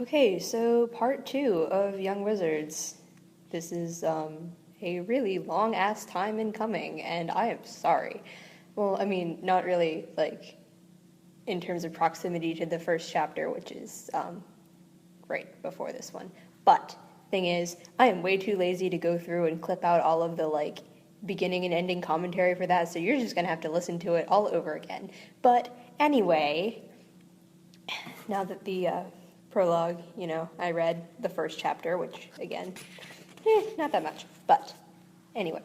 Okay, so part 2 of Young Wizards. This is a really long ass time in coming, and I am sorry. Well, I mean, not really like in terms of proximity to the first chapter, which is right before this one. But thing is, I am way too lazy to go through and clip out all of the like beginning and ending commentary for that, so you're just gonna have to listen to it all over again. But anyway, now that the prologue, I read the first chapter, which, again, not that much. But anyway,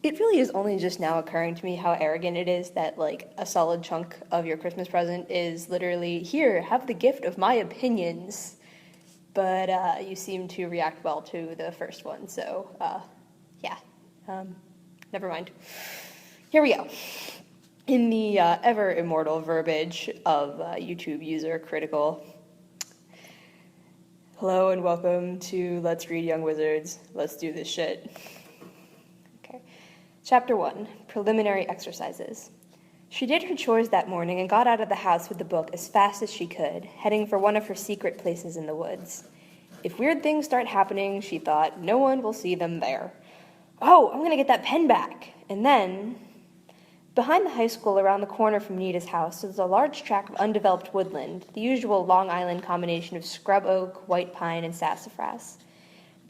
it really is only just now occurring to me how arrogant it is that, like, a solid chunk of your Christmas present is literally, here, have the gift of my opinions. But you seem to react well to the first one, so, yeah. Never mind. Here we go. In the ever-immortal verbiage of YouTube user Critical. Hello and welcome to Let's Read Young Wizards. Let's do this shit. Okay. Chapter 1, Preliminary Exercises. She did her chores that morning and got out of the house with the book as fast as she could, heading for one of her secret places in the woods. If weird things start happening, she thought, no one will see them there. Oh, I'm going to get that pen back. And then... Behind the high school, around the corner from Nita's house, was a large tract of undeveloped woodland, the usual Long Island combination of scrub oak, white pine, and sassafras.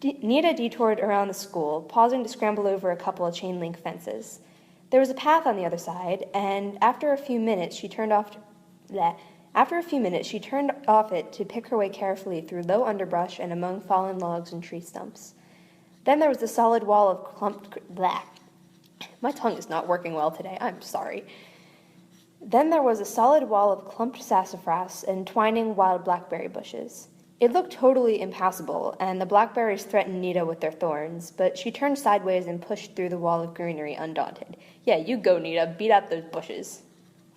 Nita detoured around the school, pausing to scramble over a couple of chain-link fences. There was a path on the other side, and after a few minutes, she turned off it to pick her way carefully through low underbrush and among fallen logs and tree stumps. Then there was a solid wall of clumped... My tongue is not working well today. I'm sorry. Then there was a solid wall of clumped sassafras and twining wild blackberry bushes. It looked totally impassable, and the blackberries threatened Nita with their thorns, but she turned sideways and pushed through the wall of greenery undaunted. Yeah, you go, Nita. Beat out those bushes.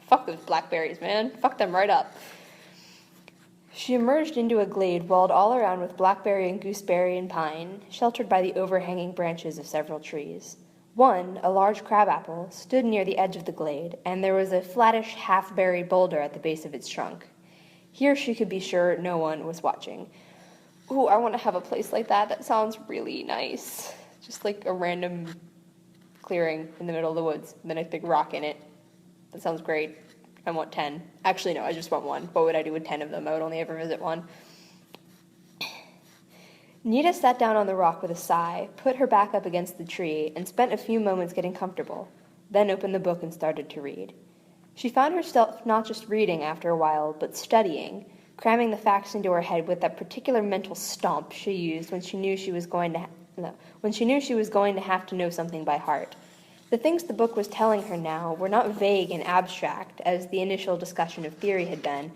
Fuck those blackberries, man. Fuck them right up. She emerged into a glade walled all around with blackberry and gooseberry and pine, sheltered by the overhanging branches of several trees. One, a large crabapple, stood near the edge of the glade, and there was a flattish, half-buried boulder at the base of its trunk. Here she could be sure no one was watching. Ooh, I want to have a place like that. That sounds really nice. Just like a random clearing in the middle of the woods, and then a big rock in it. That sounds great. I want 10. Actually, no, I just want one. What would I do with 10 of them? I would only ever visit one. Nita sat down on the rock with a sigh, put her back up against the tree, and spent a few moments getting comfortable, then opened the book and started to read. She found herself not just reading after a while, but studying, cramming the facts into her head with that particular mental stomp she used when she knew she was going to have to know something by heart. The things the book was telling her now were not vague and abstract, as the initial discussion of theory had been,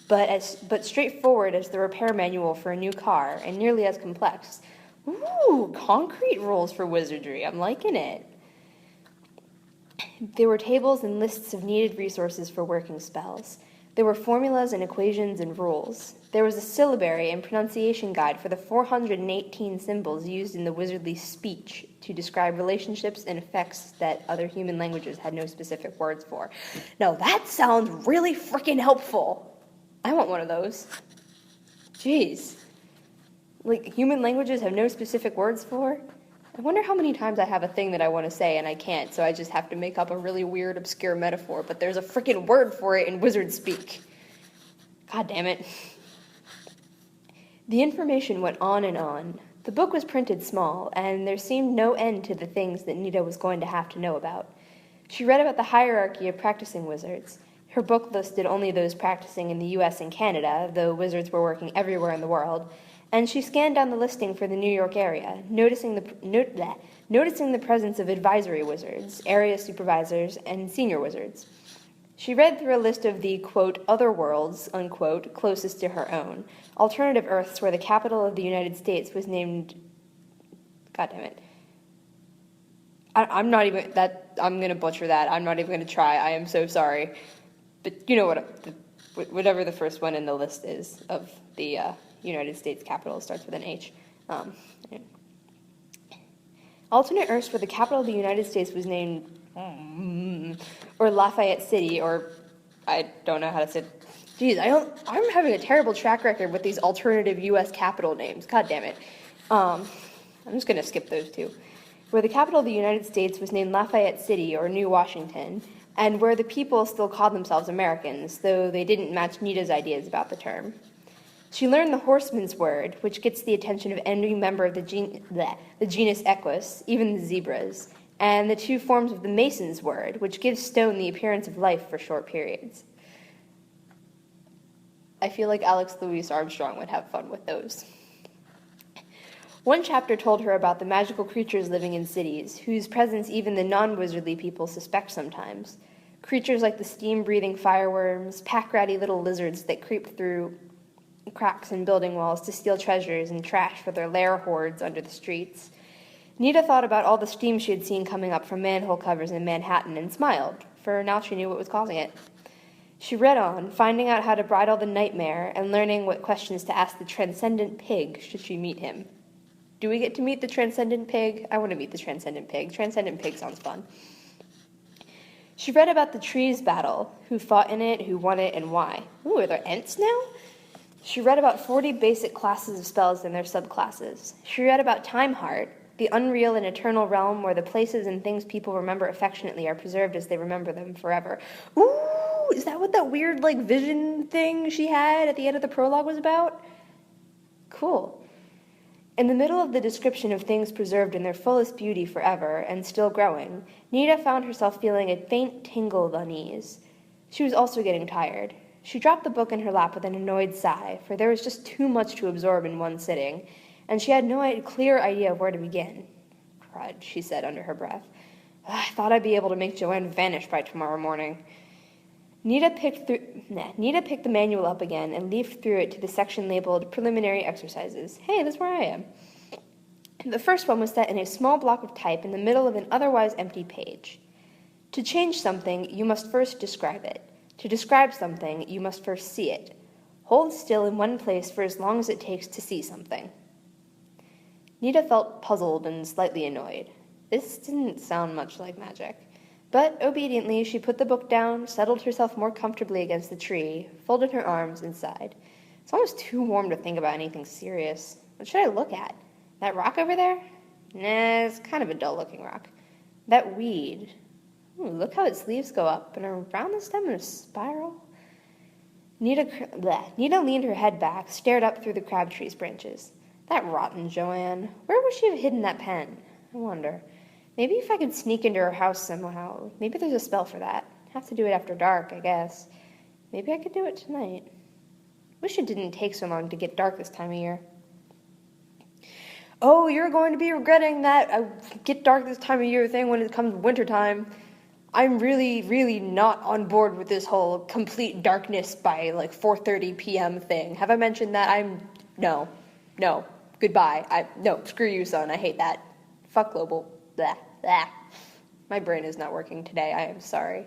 but straightforward as the repair manual for a new car, and nearly as complex. Ooh, concrete rules for wizardry. I'm liking it. There were tables and lists of needed resources for working spells. There were formulas and equations and rules. There was a syllabary and pronunciation guide for the 418 symbols used in the wizardly speech to describe relationships and effects that other human languages had no specific words for. Now that sounds really freaking helpful. I want one of those. Jeez. Like, human languages have no specific words for? I wonder how many times I have a thing that I want to say and I can't, so I just have to make up a really weird, obscure metaphor, but there's a freaking word for it in wizard speak. God damn it. The information went on and on. The book was printed small, and there seemed no end to the things that Nita was going to have to know about. She read about the hierarchy of practicing wizards. Her book listed only those practicing in the U.S. and Canada, though wizards were working everywhere in the world, and she scanned down the listing for the New York area, noticing the presence of advisory wizards, area supervisors, and senior wizards. She read through a list of the, quote, other worlds, unquote, closest to her own, alternative Earths where the capital of the United States was named... God damn it. I'm going to butcher that. I'm not even going to try. I am so sorry. But you know whatever the first one in the list is of the United States capital starts with an H. Alternate Earths where the capital of the United States was named, or Lafayette City, or I don't know how to say Geez, I'm having a terrible track record with these alternative U.S. capital names. God damn it. I'm just going to skip those two. Where the capital of the United States was named Lafayette City, or New Washington, and where the people still called themselves Americans, though they didn't match Nita's ideas about the term. She learned the horseman's word, which gets the attention of any member of the genus Equus, even the zebras, and the two forms of the mason's word, which gives stone the appearance of life for short periods. I feel like Alex Louis Armstrong would have fun with those. One chapter told her about the magical creatures living in cities, whose presence even the non-wizardly people suspect sometimes. Creatures like the steam-breathing fireworms, pack-ratty little lizards that creep through cracks in building walls to steal treasures and trash for their lair hoards under the streets. Nita thought about all the steam she had seen coming up from manhole covers in Manhattan and smiled, for now she knew what was causing it. She read on, finding out how to bridle the nightmare and learning what questions to ask the transcendent pig should she meet him. Do we get to meet the transcendent pig? I want to meet the transcendent pig. Transcendent pig sounds fun. She read about the trees battle, who fought in it, who won it, and why. Ooh, are there Ents now? She read about 40 basic classes of spells and their subclasses. She read about Time Heart, the unreal and eternal realm where the places and things people remember affectionately are preserved as they remember them forever. Ooh, is that what that weird, vision thing she had at the end of the prologue was about? Cool. In the middle of the description of things preserved in their fullest beauty forever and still growing, Nita found herself feeling a faint tingle of unease. She was also getting tired. She dropped the book in her lap with an annoyed sigh, for there was just too much to absorb in one sitting, and she had no clear idea of where to begin. Crud, she said under her breath. I thought I'd be able to make Joanne vanish by tomorrow morning. Nita picked the manual up again and leafed through it to the section labeled Preliminary Exercises. Hey, that's where I am. The first one was set in a small block of type in the middle of an otherwise empty page. To change something, you must first describe it. To describe something, you must first see it. Hold still in one place for as long as it takes to see something. Nita felt puzzled and slightly annoyed. This didn't sound much like magic. But obediently, she put the book down, settled herself more comfortably against the tree, folded her arms, and sighed. It's almost too warm to think about anything serious. What should I look at? That rock over there? Nah, it's kind of a dull-looking rock. That weed. Ooh, look how its leaves go up and around the stem in a spiral. Nita leaned her head back, stared up through the crab tree's branches. That rotten Joanne. Where would she have hidden that pen? I wonder. Maybe if I could sneak into her house somehow. Maybe there's a spell for that. Have to do it after dark, I guess. Maybe I could do it tonight. Wish it didn't take so long to get dark this time of year. Oh, you're going to be regretting that get dark this time of year thing when it comes wintertime. I'm really, really not on board with this whole complete darkness by 4:30 p.m. thing. Have I mentioned that? No. Goodbye. No, screw you, son. I hate that. Fuck global. Blah, blah. My brain is not working today. I am sorry.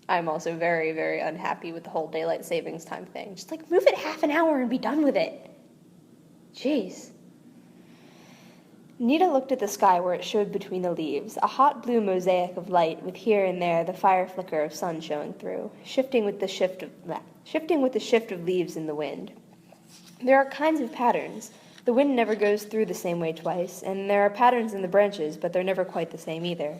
I'm also very, very unhappy with the whole daylight savings time thing. Just move it half an hour and be done with it. Jeez. Nita looked at the sky where it showed between the leaves, a hot blue mosaic of light with here and there the fire flicker of sun showing through, shifting with the shift of leaves in the wind. There are kinds of patterns. The wind never goes through the same way twice, and there are patterns in the branches, but they're never quite the same either.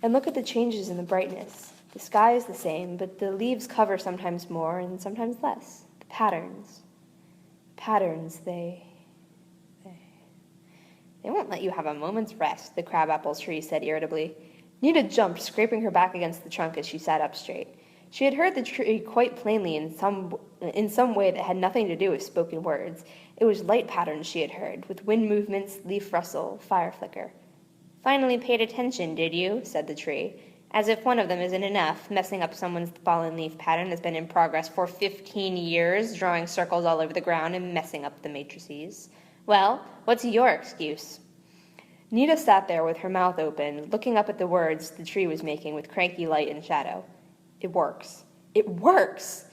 And look at the changes in the brightness. The sky is the same, but the leaves cover sometimes more and sometimes less. The patterns. They won't let you have a moment's rest, the crabapple tree said irritably. Nita jumped, scraping her back against the trunk as she sat up straight. She had heard the tree quite plainly in some way that had nothing to do with spoken words. It was light patterns she had heard, with wind movements, leaf rustle, fire flicker. Finally paid attention, did you? Said the tree. As if one of them isn't enough, messing up someone's fallen leaf pattern that's been in progress for 15 years, drawing circles all over the ground and messing up the matrices. Well, what's your excuse? Nita sat there with her mouth open, looking up at the words the tree was making with cranky light and shadow. It works. It works!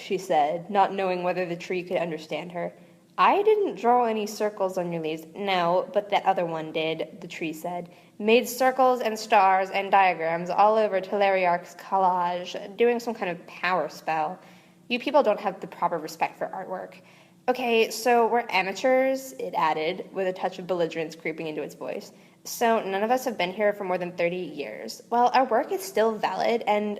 She said, not knowing whether the tree could understand her. I didn't draw any circles on your leaves. No, but that other one did, the tree said. Made circles and stars and diagrams all over Teleriarch's collage, doing some kind of power spell. You people don't have the proper respect for artwork. Okay, so we're amateurs, it added, with a touch of belligerence creeping into its voice. So none of us have been here for more than 30 years. Well, our work is still valid, and,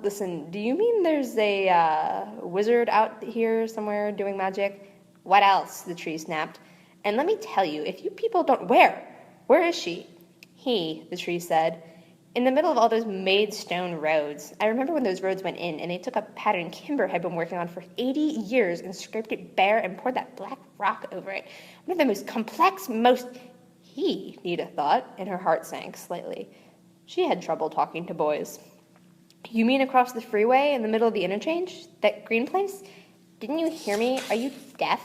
listen, do you mean there's a, wizard out here somewhere doing magic? What else? The tree snapped. And let me tell you, if you people don't... Where is she? He, the tree said. In the middle of all those made stone roads. I remember when those roads went in, and they took a pattern Kimber had been working on for 80 years and scraped it bare and poured that black rock over it. One of the most complex, He, Nita thought, and her heart sank slightly. She had trouble talking to boys. You mean across the freeway in the middle of the interchange? That green place? Didn't you hear me? Are you deaf?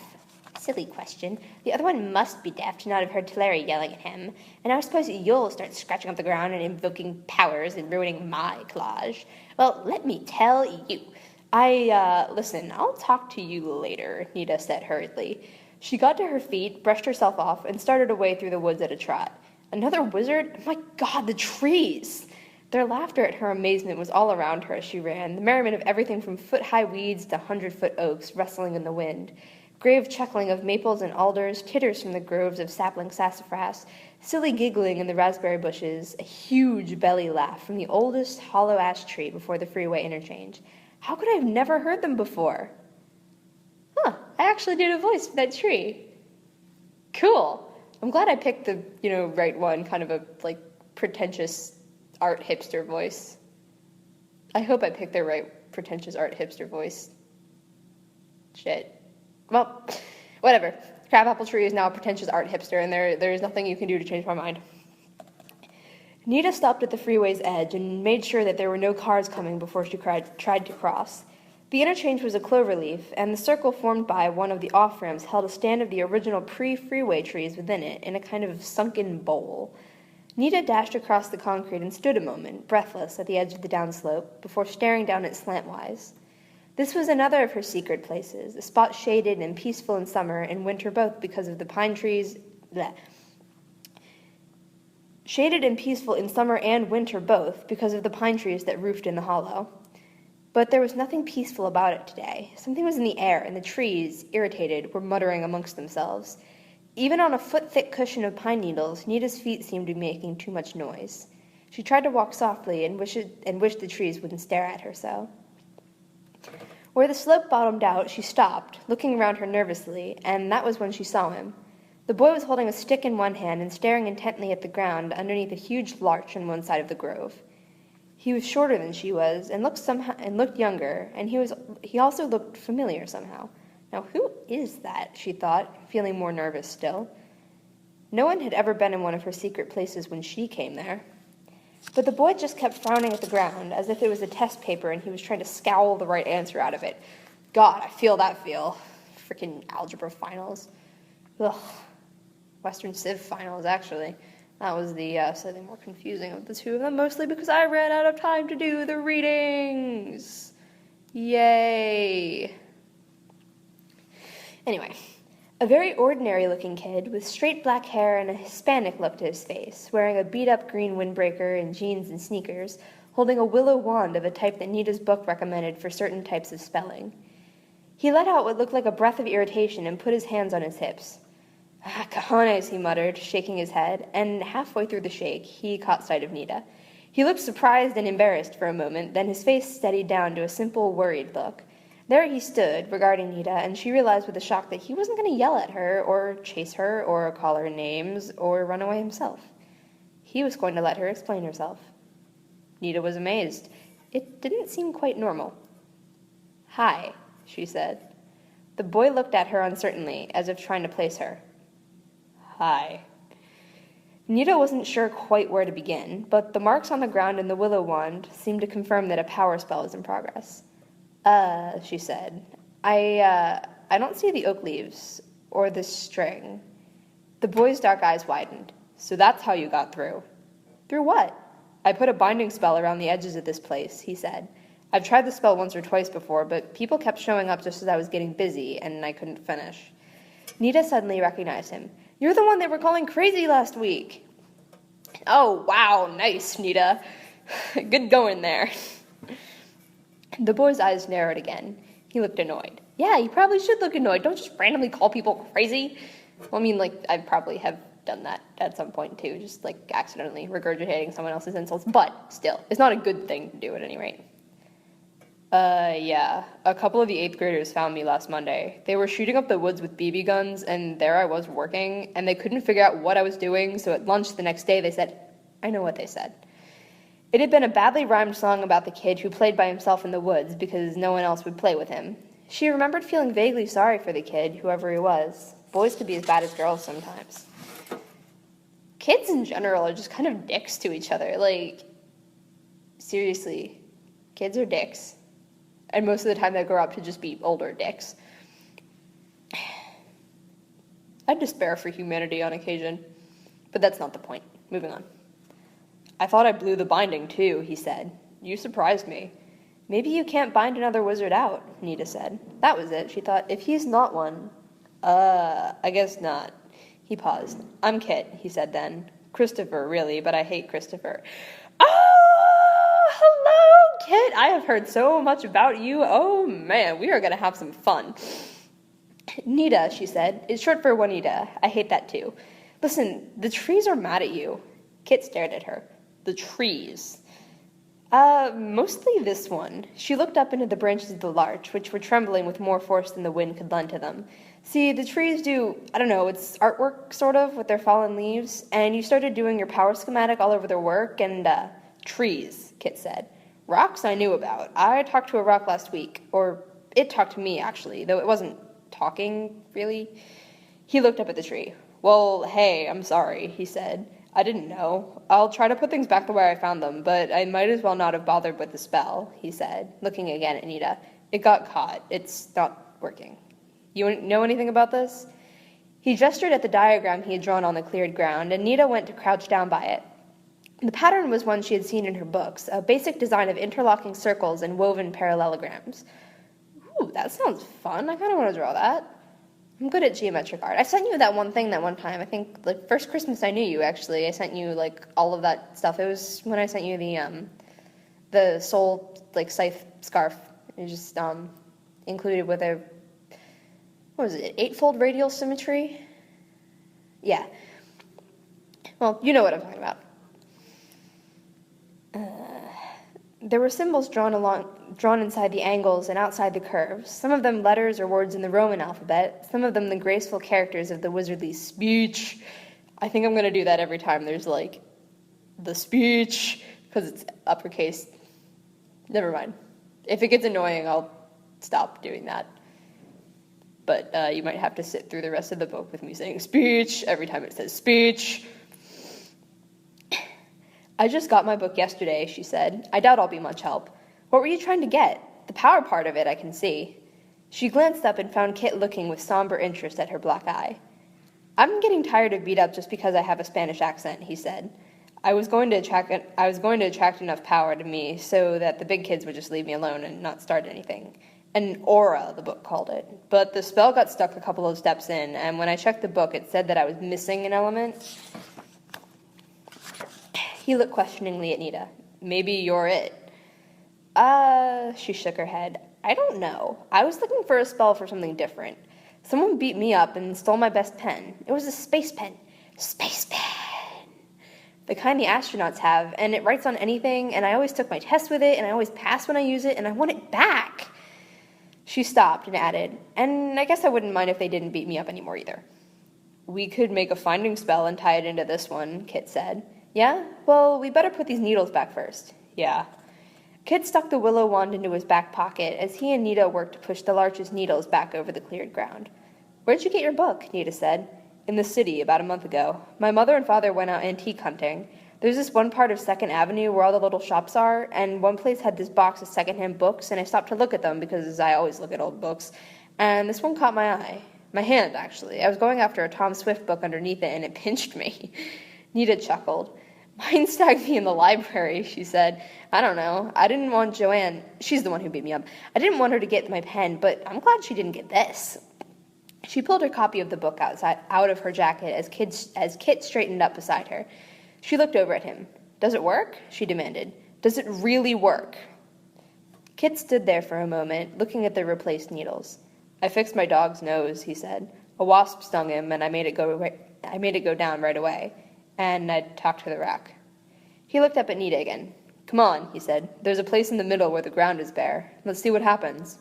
Silly question. The other one must be deaf to not have heard Teleri yelling at him. And I suppose you'll start scratching up the ground and invoking powers and ruining my collage. Well, let me tell you. Listen, I'll talk to you later, Nita said hurriedly. She got to her feet, brushed herself off, and started away through the woods at a trot. Another wizard? My God, the trees! Their laughter at her amazement was all around her as she ran, the merriment of everything from foot-high weeds to 100-foot oaks rustling in the wind. Grave chuckling of maples and alders, titters from the groves of sapling sassafras, silly giggling in the raspberry bushes, a huge belly laugh from the oldest hollow ash tree before the freeway interchange. How could I have never heard them before? Huh, I actually did a voice for that tree. Cool. I'm glad I picked the, right one, kind of a, pretentious art hipster voice. I hope I picked the right pretentious art hipster voice. Shit. Well, whatever. Crabapple Tree is now a pretentious art hipster, and there's nothing you can do to change my mind. Nita stopped at the freeway's edge and made sure that there were no cars coming before she tried to cross. The interchange was a cloverleaf, and the circle formed by one of the off-ramps held a stand of the original pre-freeway trees within it in a kind of sunken bowl. Nita dashed across the concrete and stood a moment, breathless, at the edge of the downslope, before staring down it slantwise. This was another of her secret places, a spot shaded and peaceful in summer and winter both because of the pine trees... Shaded and peaceful in summer and winter both because of the pine trees that roofed in the hollow. But there was nothing peaceful about it today. Something was in the air, and the trees, irritated, were muttering amongst themselves. Even on a foot-thick cushion of pine needles, Nita's feet seemed to be making too much noise. She tried to walk softly and wished the trees wouldn't stare at her so. Where the slope bottomed out, she stopped, looking around her nervously, and that was when she saw him. The boy was holding a stick in one hand and staring intently at the ground underneath a huge larch on one side of the grove. He was shorter than she was, and looked younger, and he also looked familiar somehow. Now, who is that? She thought, feeling more nervous still. No one had ever been in one of her secret places when she came there. But the boy just kept frowning at the ground, as if it was a test paper and he was trying to scowl the right answer out of it. God, I feel that feel. Frickin' algebra finals. Ugh. Western Civ finals, actually. That was the slightly more confusing of the two of them, mostly because I ran out of time to do the readings. Yay. Anyway, a very ordinary-looking kid with straight black hair and a Hispanic look to his face, wearing a beat-up green windbreaker and jeans and sneakers, holding a willow wand of a type that Nita's book recommended for certain types of spelling. He let out what looked like a breath of irritation and put his hands on his hips. Ah, cojones, he muttered, shaking his head, and halfway through the shake, he caught sight of Nita. He looked surprised and embarrassed for a moment, then his face steadied down to a simple, worried look. There he stood, regarding Nita, and she realized with a shock that he wasn't going to yell at her, or chase her, or call her names, or run away himself. He was going to let her explain herself. Nita was amazed. It didn't seem quite normal. "Hi," she said. The boy looked at her uncertainly, as if trying to place her. "Hi." Nita wasn't sure quite where to begin, but the marks on the ground and the willow wand seemed to confirm that a power spell was in progress. She said. I don't see the oak leaves, or the string." The boy's dark eyes widened. "So that's how you got through." "Through what?" "I put a binding spell around the edges of this place," he said. I've tried the spell once or twice before, but people kept showing up just as I was getting busy, and I couldn't finish. Nita suddenly recognized him. You're the one they were calling crazy last week. Oh, wow, nice, Nita. Good going there. The boy's eyes narrowed again. He looked annoyed. Yeah, you probably should look annoyed. Don't just randomly call people crazy. Well, I mean, I probably have done that at some point, too, just, accidentally regurgitating someone else's insults. But, still, it's not a good thing to do at any rate. Yeah. A couple of the 8th graders found me last Monday. They were shooting up the woods with BB guns, and there I was working, and they couldn't figure out what I was doing, so at lunch the next day they said, I know what they said. It had been a badly rhymed song about the kid who played by himself in the woods because no one else would play with him. She remembered feeling vaguely sorry for the kid, whoever he was. Boys could be as bad as girls sometimes. Kids in general are just kind of dicks to each other. Seriously, kids are dicks. And most of the time they grow up to just be older dicks. I despair for humanity on occasion. But that's not the point. Moving on. I thought I blew the binding too, he said. You surprised me. Maybe you can't bind another wizard out, Nita said. That was it, she thought. If he's not one. I guess not. He paused. I'm Kit, he said then. Christopher, really, but I hate Christopher. Oh, hello, Kit. I have heard so much about you. Oh, man, we are going to have some fun. Nita, she said. It's short for Juanita. I hate that, too. Listen, the trees are mad at you. Kit stared at her. The trees. Mostly this one. She looked up into the branches of the larch, which were trembling with more force than the wind could lend to them. See, the trees do, it's artwork, sort of, with their fallen leaves, and you started doing your power schematic all over their work, and, trees, Kit said. Rocks I knew about. I talked to a rock last week, or it talked to me, actually, though it wasn't talking, really. He looked up at the tree. Well, hey, I'm sorry, he said. I didn't know. I'll try to put things back the way I found them, but I might as well not have bothered with the spell, he said, looking again at Nita. It got caught. It's not working. You know anything about this? He gestured at the diagram he had drawn on the cleared ground, and Nita went to crouch down by it. The pattern was one she had seen in her books, a basic design of interlocking circles and woven parallelograms. Ooh, that sounds fun. I kind of want to draw that. I'm good at geometric art. I sent you that one thing that one time. I think, first Christmas I knew you, actually. I sent you, all of that stuff. It was when I sent you the soul, scythe scarf. It was just, included with a, what was it, 8-fold radial symmetry? Yeah. Well, you know what I'm talking about. There were symbols drawn inside the angles and outside the curves, some of them letters or words in the Roman alphabet, some of them the graceful characters of the wizardly speech. I think I'm going to do that every time there's, the speech, because it's uppercase. Never mind. If it gets annoying, I'll stop doing that. But you might have to sit through the rest of the book with me saying speech every time it says speech. I just got my book yesterday, she said. I doubt I'll be much help. What were you trying to get? The power part of it, I can see. She glanced up and found Kit looking with somber interest at her black eye. I'm getting tired of beat up just because I have a Spanish accent, he said. I was going to attract enough power to me so that the big kids would just leave me alone and not start anything. An aura, the book called it. But the spell got stuck a couple of steps in, and when I checked the book, it said that I was missing an element. He looked questioningly at Nita. Maybe you're it. She shook her head. I don't know. I was looking for a spell for something different. Someone beat me up and stole my best pen. It was a space pen. Space pen! The kind the astronauts have, and it writes on anything, and I always took my test with it, and I always pass when I use it, and I want it back. She stopped and added, and I guess I wouldn't mind if they didn't beat me up anymore either. We could make a finding spell and tie it into this one, Kit said. Yeah? Well, we better put these needles back first. Yeah. Kit stuck the willow wand into his back pocket as he and Nita worked to push the larch's needles back over the cleared ground. Where'd you get your book? Nita said. In the city, about a month ago. My mother and father went out antique hunting. There's this one part of 2nd Avenue where all the little shops are, and one place had this box of secondhand books, and I stopped to look at them because I always look at old books, and this one caught my eye. My hand, actually. I was going after a Tom Swift book underneath it, and it pinched me. Nita chuckled. Mine stabbed me in the library, she said. I don't know. I didn't want Joanne. She's the one who beat me up. I didn't want her to get my pen, but I'm glad she didn't get this. She pulled her copy of the book out of her jacket as Kit straightened up beside her. She looked over at him. Does it work? She demanded. Does it really work? Kit stood there for a moment, looking at the replaced needles. I fixed my dog's nose, he said. A wasp stung him, and I made it go down right away. And I talked to the rack. He looked up at Nita again. Come on, he said. There's a place in the middle where the ground is bare. Let's see what happens.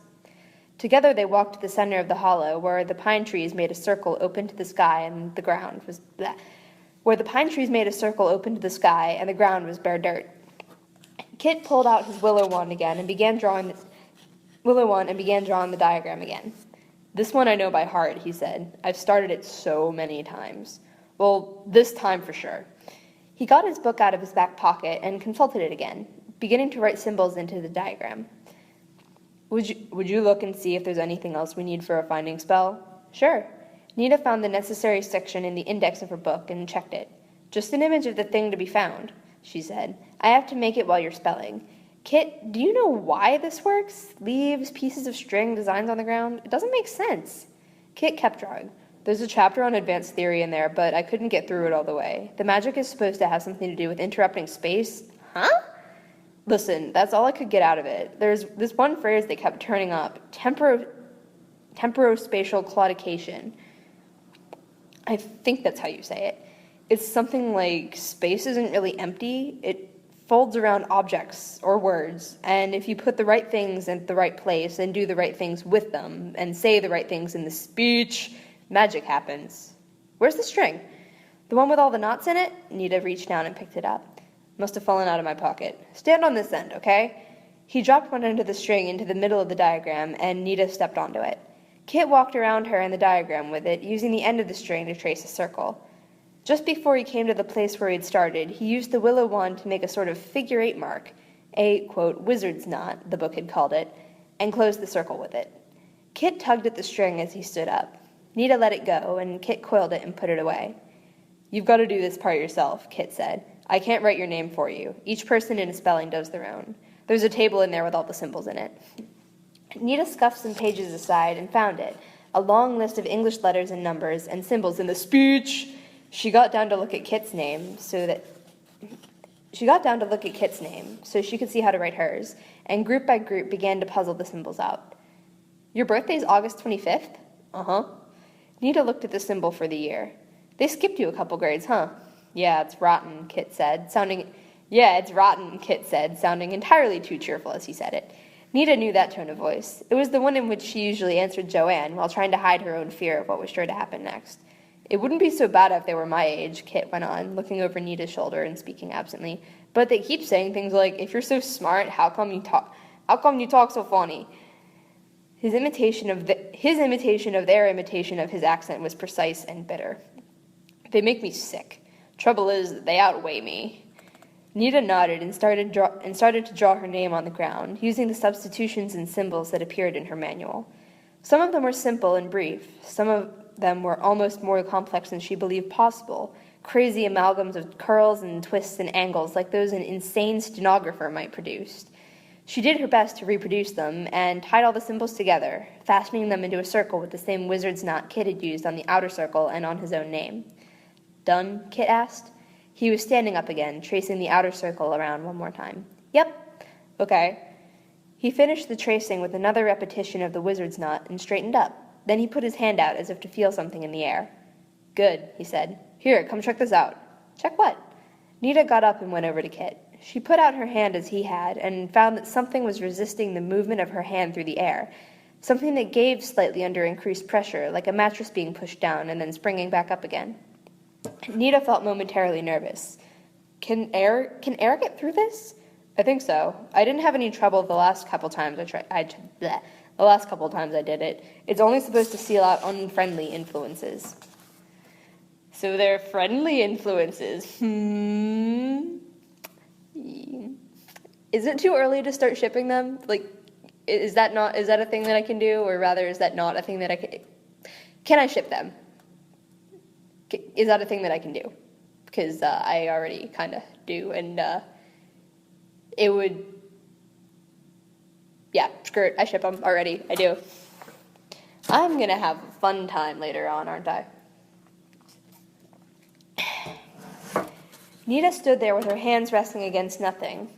Together they walked to the center of the hollow, where the pine trees made a circle open to the sky and the ground was bare dirt. Kit pulled out his willow wand again and began drawing the diagram again. This one I know by heart, he said. I've started it so many times. Well, this time for sure. He got his book out of his back pocket and consulted it again, beginning to write symbols into the diagram. Would you look and see if there's anything else we need for a finding spell? Sure. Nita found the necessary section in the index of her book and checked it. Just an image of the thing to be found, she said. I have to make it while you're spelling. Kit, do you know why this works? Leaves, pieces of string, designs on the ground? It doesn't make sense. Kit kept drawing. There's a chapter on advanced theory in there, but I couldn't get through it all the way. The magic is supposed to have something to do with interrupting space. Huh? Listen, that's all I could get out of it. There's this one phrase they kept turning up. Temporospatial claudication. I think that's how you say it. It's something like space isn't really empty. It folds around objects or words, and if you put the right things in the right place and do the right things with them and say the right things in the speech, magic happens. Where's the string? The one with all the knots in it? Nita reached down and picked it up. Must have fallen out of my pocket. Stand on this end, okay? He dropped one end of the string into the middle of the diagram, and Nita stepped onto it. Kit walked around her and the diagram with it, using the end of the string to trace a circle. Just before he came to the place where he'd started, he used the willow wand to make a sort of figure-8 mark, a, quote, wizard's knot, the book had called it, and closed the circle with it. Kit tugged at the string as he stood up. Nita let it go, and Kit coiled it and put it away. You've got to do this part yourself, Kit said. I can't write your name for you. Each person in a spelling does their own. There's a table in there with all the symbols in it. Nita scuffed some pages aside and found it, a long list of English letters and numbers and symbols in the speech. She got down to look at Kit's name so she could see how to write hers, and group by group began to puzzle the symbols out. Your birthday's August 25th? Uh-huh. Nita looked at the symbol for the year. They skipped you a couple grades, huh? Yeah, it's rotten, Kit said, sounding entirely too cheerful as he said it. Nita knew that tone of voice. It was the one in which she usually answered Joanne while trying to hide her own fear of what was sure to happen next. It wouldn't be so bad if they were my age, Kit went on, looking over Nita's shoulder and speaking absently. But they keep saying things like, if you're so smart, how come you talk so funny? His imitation of their imitation of his accent was precise and bitter. They make me sick. Trouble is, they outweigh me. Nita nodded and started to draw her name on the ground, using the substitutions and symbols that appeared in her manual. Some of them were simple and brief. Some of them were almost more complex than she believed possible, crazy amalgams of curls and twists and angles like those an insane stenographer might produce. She did her best to reproduce them and tied all the symbols together, fastening them into a circle with the same wizard's knot Kit had used on the outer circle and on his own name. Done? Kit asked. He was standing up again, tracing the outer circle around one more time. Yep. Okay. He finished the tracing with another repetition of the wizard's knot and straightened up. Then he put his hand out as if to feel something in the air. Good, he said. Here, come check this out. Check what? Nita got up and went over to Kit. She put out her hand as he had and found that something was resisting the movement of her hand through the air, something that gave slightly under increased pressure, like a mattress being pushed down and then springing back up again. Nita felt momentarily nervous. Can air get through this? I think so. I didn't have any trouble the last couple times I did it. It's only supposed to seal out unfriendly influences. So they're friendly influences. Is it too early to start shipping them? Like, is that a thing that I can do? Or rather, is that not a thing that I can I ship them? Is that a thing that I can do? Because I already kind of do, and it would, yeah, screw it, I ship them already, I do. I'm gonna have a fun time later on, aren't I? Nita stood there with her hands resting against nothing,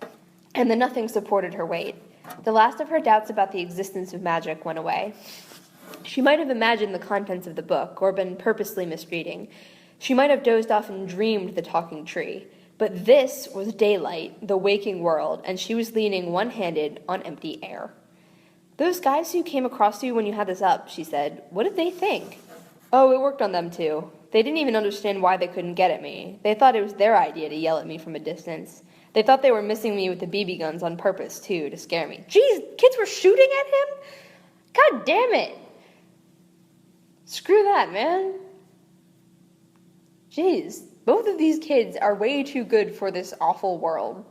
and the nothing supported her weight. The last of her doubts about the existence of magic went away. She might have imagined the contents of the book, or been purposely misreading. She might have dozed off and dreamed the talking tree. But this was daylight, the waking world, and she was leaning one-handed on empty air. "Those guys who came across you when you had this up," she said, "what did they think?" "Oh, it worked on them too. They didn't even understand why they couldn't get at me. They thought it was their idea to yell at me from a distance. They thought they were missing me with the BB guns on purpose, too, to scare me." Jeez, kids were shooting at him? God damn it. Screw that, man. Jeez, both of these kids are way too good for this awful world.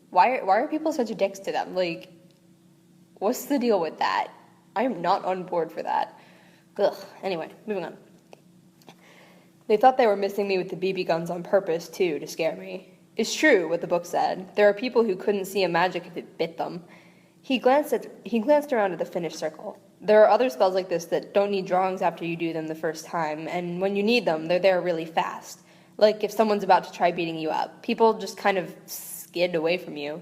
Why are people such dicks to them? Like, what's the deal with that? I am not on board for that. Ugh. Anyway, moving on. "They thought they were missing me with the BB guns on purpose, too, to scare me. It's true what the book said. There are people who couldn't see a magic if it bit them." He glanced around at the finished circle. "There are other spells like this that don't need drawings after you do them the first time, and when you need them, they're there really fast. Like if someone's about to try beating you up. People just kind of skid away from you."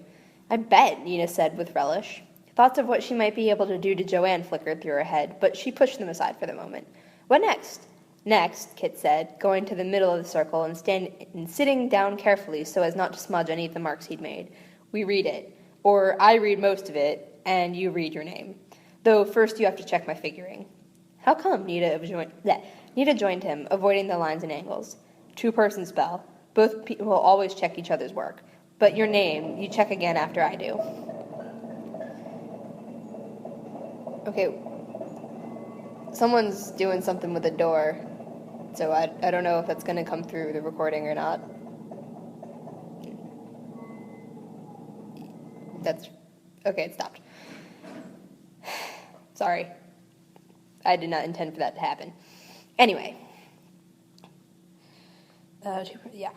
"I bet," Nina said with relish. Thoughts of what she might be able to do to Joanne flickered through her head, but she pushed them aside for the moment. "What next?" "Next," Kit said, going to the middle of the circle and sitting down carefully so as not to smudge any of the marks he'd made. "We read it. Or I read most of it, and you read your name. Though first you have to check my figuring." "How come?" Nita joined him, avoiding the lines and angles. "Two-person spell. Both people always check each other's work. But your name, you check again after I do." Okay. Someone's doing something with the door. So I don't know if that's going to come through the recording or not. Okay, it stopped. Sorry. I did not intend for that to happen. Anyway. Yeah.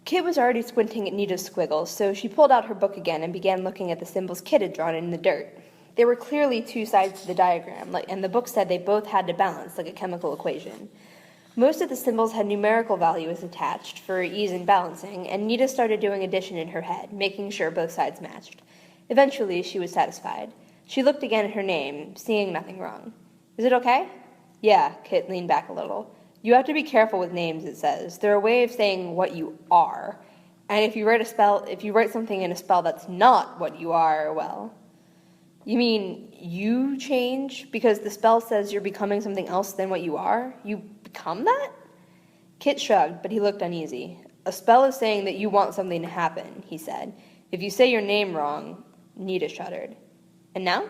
Kit was already squinting at Nita's squiggles, so she pulled out her book again and began looking at the symbols Kit had drawn in the dirt. There were clearly two sides to the diagram, and the book said they both had to balance, like a chemical equation. Most of the symbols had numerical values attached for ease in balancing, and Nita started doing addition in her head, making sure both sides matched. Eventually, she was satisfied. She looked again at her name, seeing nothing wrong. "Is it okay?" "Yeah," Kit leaned back a little. "You have to be careful with names," it says. "They're a way of saying what you are. And if you write something in a spell that's not what you are, well..." "You mean you change because the spell says you're becoming something else than what you are? You become that?" Kit shrugged, but he looked uneasy. "A spell is saying that you want something to happen," he said. "If you say your name wrong..." Nita shuddered. "And now?"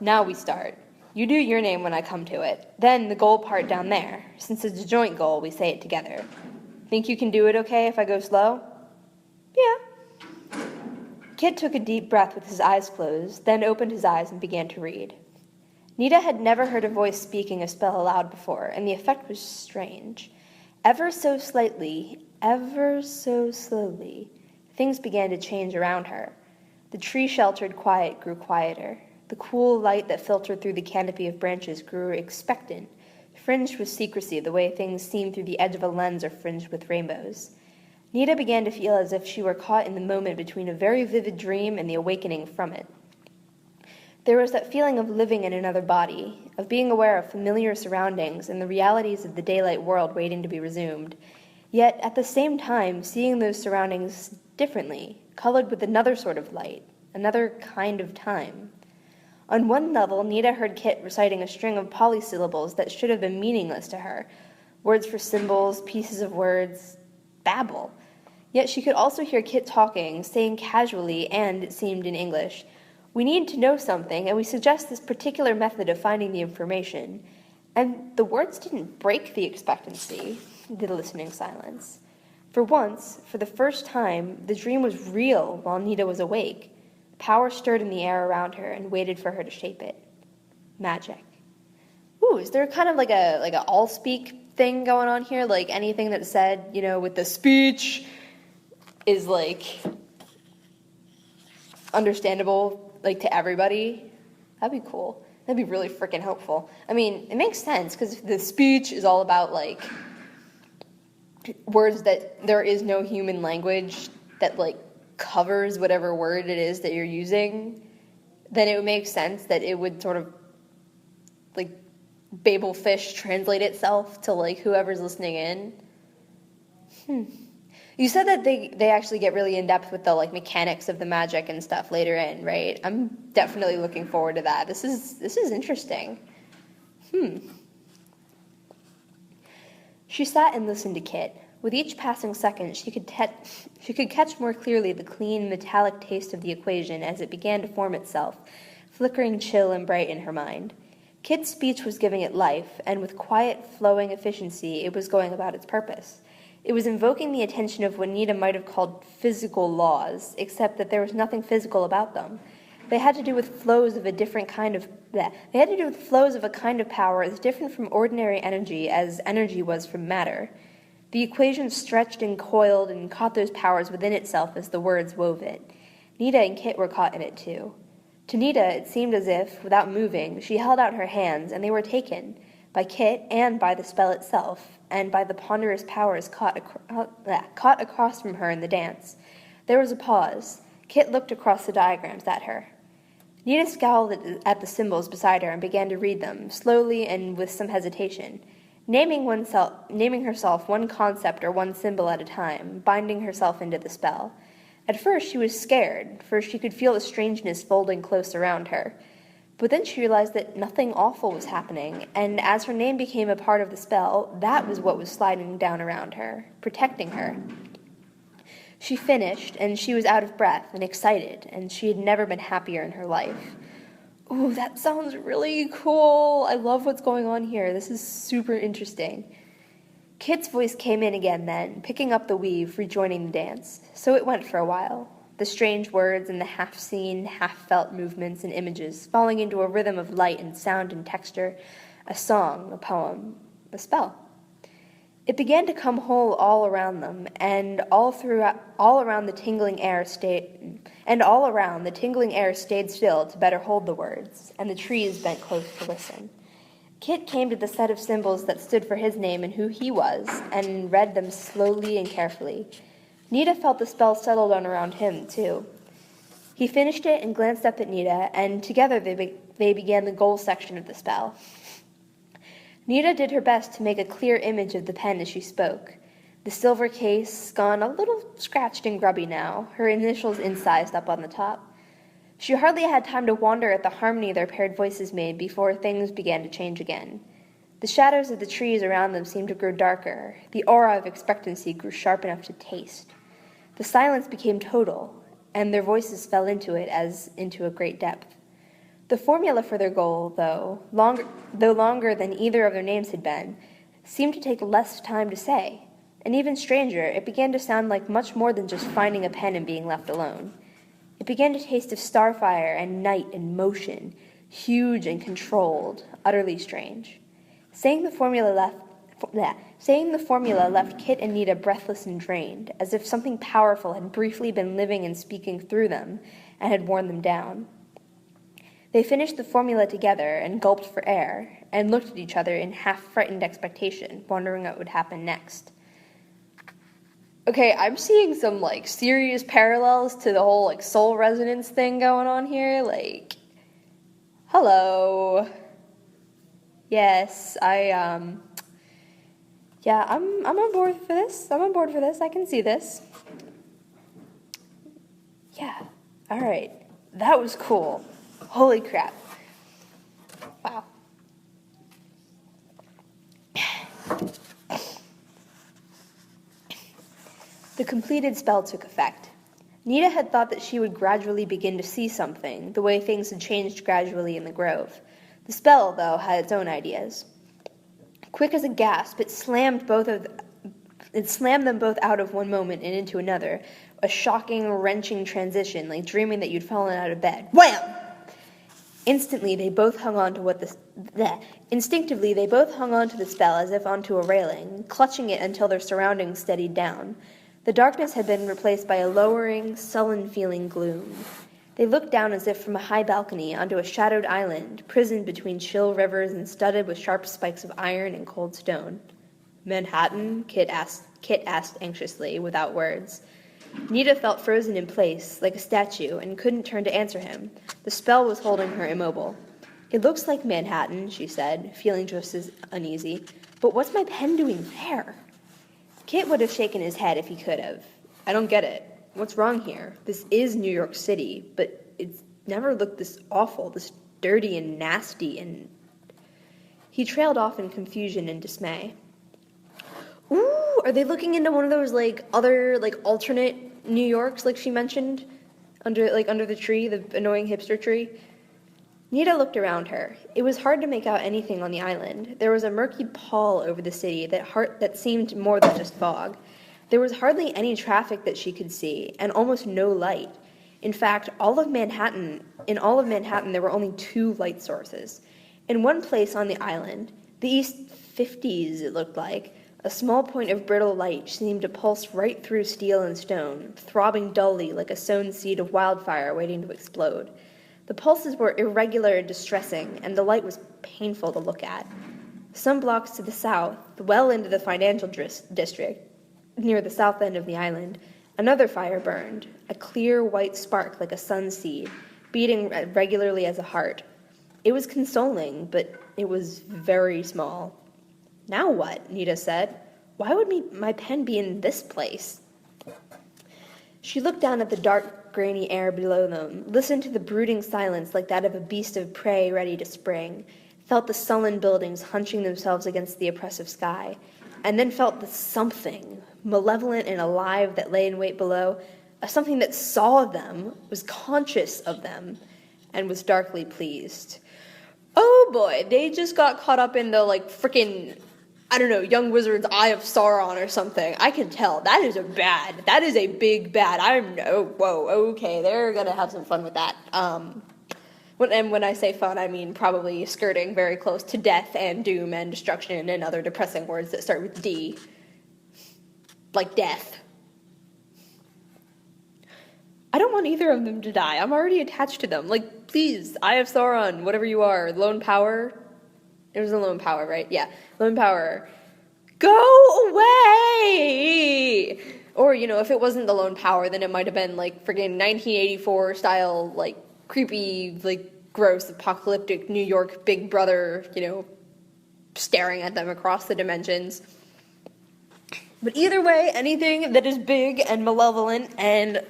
"Now we start. You do your name when I come to it. Then the goal part down there. Since it's a joint goal, we say it together. Think you can do it okay if I go slow?" "Yeah." Kit took a deep breath with his eyes closed, then opened his eyes and began to read. Nita had never heard a voice speaking a spell aloud before, and the effect was strange. Ever so slightly, ever so slowly, things began to change around her. The tree-sheltered quiet grew quieter. The cool light that filtered through the canopy of branches grew expectant, fringed with secrecy the way things seem through the edge of a lens are fringed with rainbows. Nita began to feel as if she were caught in the moment between a very vivid dream and the awakening from it. There was that feeling of living in another body, of being aware of familiar surroundings and the realities of the daylight world waiting to be resumed, yet at the same time seeing those surroundings differently, colored with another sort of light, another kind of time. On one level, Nita heard Kit reciting a string of polysyllables that should have been meaningless to her, words for symbols, pieces of words, babble. Yet she could also hear Kit talking, saying casually, and, it seemed, in English, "We need to know something, and we suggest this particular method of finding the information." And the words didn't break the expectancy, the listening silence. For once, for the first time, the dream was real while Nita was awake. Power stirred in the air around her and waited for her to shape it. Magic. Ooh, is there kind of like a all-speak thing going on here? Like anything that's said, with the speech is, like, understandable, like, to everybody, that'd be cool. That'd be really freaking helpful. I mean, it makes sense, because the speech is all about, like, words that there is no human language that, like, covers whatever word it is that you're using, then it would make sense that it would sort of, like, Babel fish translate itself to, like, whoever's listening in. You said that they actually get really in-depth with the, like, mechanics of the magic and stuff later in, right? I'm definitely looking forward to that. This is interesting. She sat and listened to Kit. With each passing second, she could catch more clearly the clean, metallic taste of the equation as it began to form itself, flickering chill and bright in her mind. Kit's speech was giving it life, and with quiet, flowing efficiency, it was going about its purpose. It was invoking the attention of what Nita might have called physical laws, except that there was nothing physical about them. They had to do with flows of a different kind of They had to do with flows of a kind of power as different from ordinary energy as energy was from matter. The equation stretched and coiled and caught those powers within itself as the words wove it. Nita and Kit were caught in it too. To Nita, it seemed as if, without moving, she held out her hands, and they were taken, by Kit and by the spell itself, and by the ponderous powers caught across from her in the dance. There was a pause. Kit looked across the diagrams at her. Nita scowled at the symbols beside her and began to read them, slowly and with some hesitation, naming herself one concept or one symbol at a time, binding herself into the spell. At first she was scared, for she could feel the strangeness folding close around her. But then she realized that nothing awful was happening, and as her name became a part of the spell, that was what was sliding down around her, protecting her. She finished, and she was out of breath and excited, and she had never been happier in her life. Ooh, that sounds really cool. I love what's going on here. This is super interesting. Kit's voice came in again then, picking up the weave, rejoining the dance. So it went for a while. The strange words and the half-seen, half-felt movements and images falling into a rhythm of light and sound and texture, a song, a poem, a spell. It began to come whole all around them, and all around the tingling air stayed still to better hold the words, and the trees bent close to listen. Kit came to the set of symbols that stood for his name and who he was, and read them slowly and carefully. Nita felt the spell settle down around him, too. He finished it and glanced up at Nita, and together they began the goal section of the spell. Nita did her best to make a clear image of the pen as she spoke. The silver case, gone a little scratched and grubby now, her initials incised up on the top. She hardly had time to wonder at the harmony their paired voices made before things began to change again. The shadows of the trees around them seemed to grow darker. The aura of expectancy grew sharp enough to taste. The silence became total, and their voices fell into it as into a great depth. The formula for their goal, though longer than either of their names had been, seemed to take less time to say. And even stranger, it began to sound like much more than just finding a pen and being left alone. It began to taste of starfire and night and motion, huge and controlled, utterly strange. Saying the formula left Kit and Nita breathless and drained, as if something powerful had briefly been living and speaking through them and had worn them down. They finished the formula together and gulped for air, and looked at each other in half-frightened expectation, wondering what would happen next. Okay, I'm seeing some, like, serious parallels to the whole, like, soul resonance thing going on here. Like, hello. Yes, I'm on board for this. I can see this. Yeah, all right. That was cool. Holy crap. Wow. The completed spell took effect. Nita had thought that she would gradually begin to see something, the way things had changed gradually in the grove. The spell, though, had its own ideas. Quick as a gasp, it slammed them both out of one moment and into another, a shocking, wrenching transition, like dreaming that you'd fallen out of bed. Wham! Instinctively, they both hung on to the spell as if onto a railing, clutching it until their surroundings steadied down. The darkness had been replaced by a lowering, sullen-feeling gloom. They looked down as if from a high balcony onto a shadowed island, prisoned between chill rivers and studded with sharp spikes of iron and cold stone. "Manhattan?" Kit asked anxiously, without words. Nita felt frozen in place, like a statue, and couldn't turn to answer him. The spell was holding her immobile. "It looks like Manhattan," she said, feeling just as uneasy. "But what's my pen doing there?" Kit would have shaken his head if he could have. "I don't get it. What's wrong here? This is New York City, but it's never looked this awful, this dirty and nasty and..." He trailed off in confusion and dismay. "Ooh, are they looking into one of those, other, alternate New Yorks, like she mentioned? Under the tree, the annoying hipster tree?" Nita looked around her. It was hard to make out anything on the island. There was a murky pall over the city that seemed more than just fog. There was hardly any traffic that she could see, and almost no light. In fact, in all of Manhattan, there were only 2 light sources. In one place on the island, the East 50s it looked like, a small point of brittle light seemed to pulse right through steel and stone, throbbing dully like a sown seed of wildfire waiting to explode. The pulses were irregular and distressing, and the light was painful to look at. Some blocks to the south, well into the financial district, near the south end of the island, another fire burned, a clear white spark like a sunseed, beating regularly as a heart. It was consoling, but it was very small. "Now what?" Nita said. "Why would my pen be in this place?" She looked down at the dark, grainy air below them, listened to the brooding silence like that of a beast of prey ready to spring, felt the sullen buildings hunching themselves against the oppressive sky, and then felt the something, malevolent and alive, that lay in wait below, a something that saw them, was conscious of them, and was darkly pleased. "Oh boy, they just got caught up in the, frickin', I don't know, Young Wizard's Eye of Sauron or something. I can tell. That is a big bad. Okay, they're gonna have some fun with that. When I say fun, I mean probably skirting very close to death and doom and destruction and other depressing words that start with D. Like death. I don't want either of them to die. I'm already attached to them. Please, Eye of Sauron, whatever you are, Lone Power. It was a Lone Power, right? Yeah, Lone Power. Go away! Or, if it wasn't the Lone Power, then it might have been, friggin' 1984 style, creepy, gross, apocalyptic New York Big Brother, staring at them across the dimensions. But either way, anything that is big and malevolent and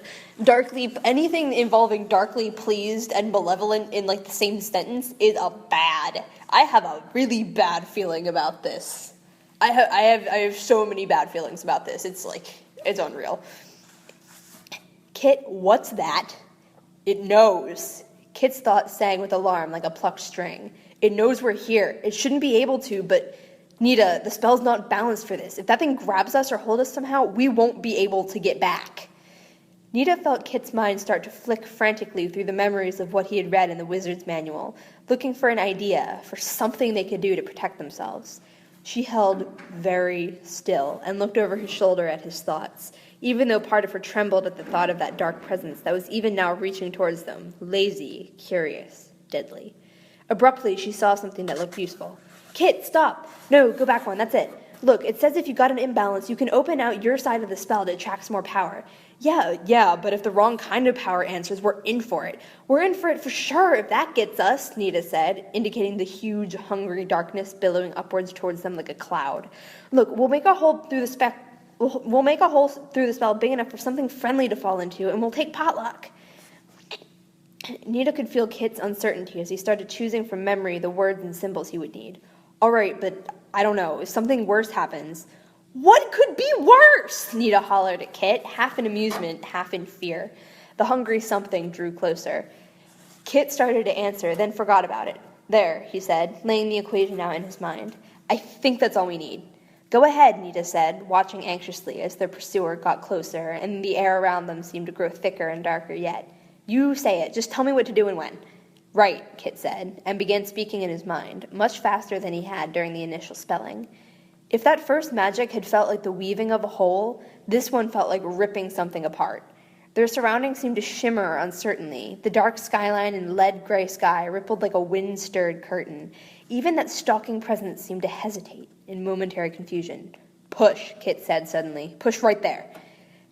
anything involving darkly pleased and malevolent in, the same sentence is a bad. I have a really bad feeling about this. I have so many bad feelings about this. It's unreal. "Kit, what's that?" "It knows." Kit's thoughts sang with alarm like a plucked string. "It knows we're here. It shouldn't be able to, but Nita, the spell's not balanced for this. If that thing grabs us or holds us somehow, we won't be able to get back." Nita felt Kit's mind start to flick frantically through the memories of what he had read in the wizard's manual, looking for an idea, for something they could do to protect themselves. She held very still and looked over his shoulder at his thoughts, even though part of her trembled at the thought of that dark presence that was even now reaching towards them, lazy, curious, deadly. Abruptly, she saw something that looked useful. "Kit, stop! No, go back one, that's it. Look, it says if you got an imbalance, you can open out your side of the spell to attract more power." Yeah, but if the wrong kind of power answers, we're in for it. "We're in for it for sure, if that gets us," Nita said, indicating the huge, hungry darkness billowing upwards towards them like a cloud. "Look, we'll make a hole through the spell big enough for something friendly to fall into, and we'll take potluck." Nita could feel Kit's uncertainty as he started choosing from memory the words and symbols he would need. "All right, but I don't know, if something worse happens..." "What could be worse?" Nita hollered at Kit, half in amusement, half in fear. The hungry something drew closer. Kit started to answer, then forgot about it. "There," he said, laying the equation out in his mind. "I think that's all we need." "Go ahead," Nita said, watching anxiously as their pursuer got closer, and the air around them seemed to grow thicker and darker yet. "You say it. Just tell me what to do and when." "Right," Kit said, and began speaking in his mind, much faster than he had during the initial spelling. If that first magic had felt like the weaving of a whole, this one felt like ripping something apart. Their surroundings seemed to shimmer uncertainly. The dark skyline and lead-gray sky rippled like a wind-stirred curtain. Even that stalking presence seemed to hesitate in momentary confusion. "Push," Kit said suddenly. "Push right there."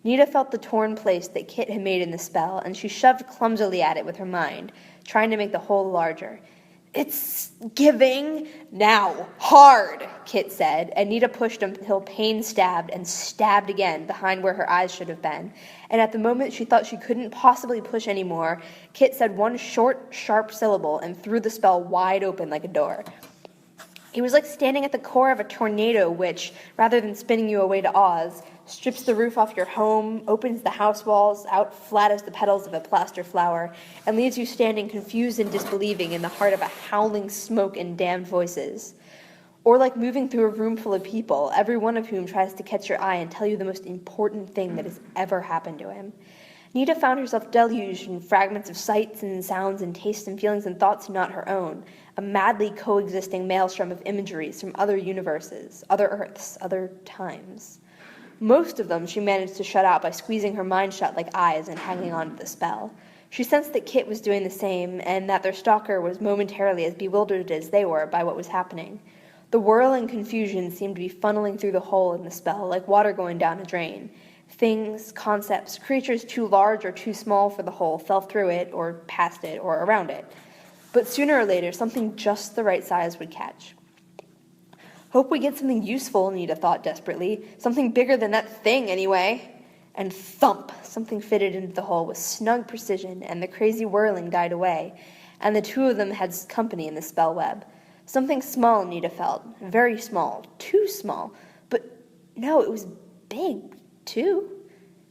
Nita felt the torn place that Kit had made in the spell, and she shoved clumsily at it with her mind, trying to make the hole larger. "It's giving now, hard," Kit said, and Nita pushed until pain stabbed and stabbed again behind where her eyes should have been. And at the moment she thought she couldn't possibly push anymore, Kit said one short, sharp syllable and threw the spell wide open like a door. It was like standing at the core of a tornado which, rather than spinning you away to Oz, strips the roof off your home, opens the house walls out flat as the petals of a plaster flower, and leaves you standing confused and disbelieving in the heart of a howling smoke and damned voices. Or like moving through a room full of people, every one of whom tries to catch your eye and tell you the most important thing that has ever happened to him. Nita found herself deluged in fragments of sights and sounds and tastes and feelings and thoughts not her own, a madly coexisting maelstrom of imageries from other universes, other Earths, other times. Most of them she managed to shut out by squeezing her mind shut like eyes and hanging on to the spell. She sensed that Kit was doing the same, and that their stalker was momentarily as bewildered as they were by what was happening. The whirling confusion seemed to be funneling through the hole in the spell, like water going down a drain. Things, concepts, creatures too large or too small for the hole fell through it, or past it, or around it. But sooner or later, something just the right size would catch. "Hope we get something useful," Nita thought desperately. "Something bigger than that thing, anyway." And thump! Something fitted into the hole with snug precision, and the crazy whirling died away, and the two of them had company in the spell web. Something small, Nita felt. Very small. Too small. But no, it was big, too.